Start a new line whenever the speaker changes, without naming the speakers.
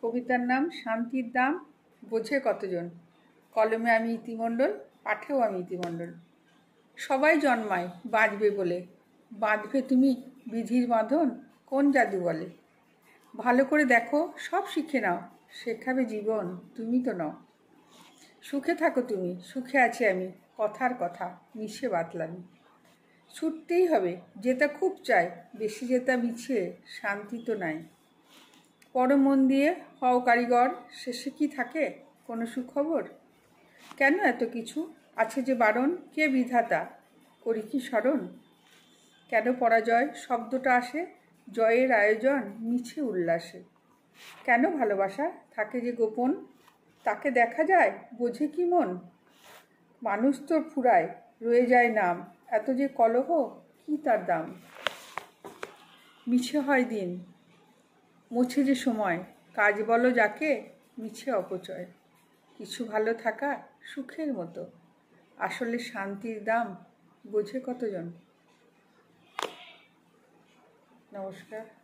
কবিতার নাম শান্তির দাম বোঝে কতজন। কলমে আমি ইতিমণ্ডল, পাঠেও আমি ইতিমণ্ডল। সবাই জন্মায় বাঁচবে বলে, বাঁধবে তুমি বিধির বাঁধন কোন জাদু বলে। ভালো করে দেখো সব শিখে নাও, শেখাবে জীবন তুমি তো নাও। সুখে থাকো তুমি, সুখে আছি আমি, কথার কথা মিশে বাতলামি। ছুটতেই হবে যেটা খুব চাই, বেশি যেটা মিছে শান্তি তো নাই। পড়ো মন দিয়ে, হও কারিগর, শেষে কি থাকে কোনো সুখবর। কেন এত কিছু আছে যে বারণ, কে বিধাতা করি কি স্মরণ। কেন পরাজয় শব্দটা আসে, জয়ের আয়োজন মিছে উল্লাসে। কেন ভালোবাসা থাকে যে গোপন, তাকে দেখা যায় বোঝে কি মন। মানুষ তো ফুরায় রয়ে যায় নাম, এত যে কলহ কি তার দাম। মিছে হয় দিন মুছে যে সময়, কাজ বলো যাকে মিছে অপচয়। কিছু ভালো থাকা সুখের মতো, আসলে শান্তির দাম বোঝে কতজন। নমস্কার।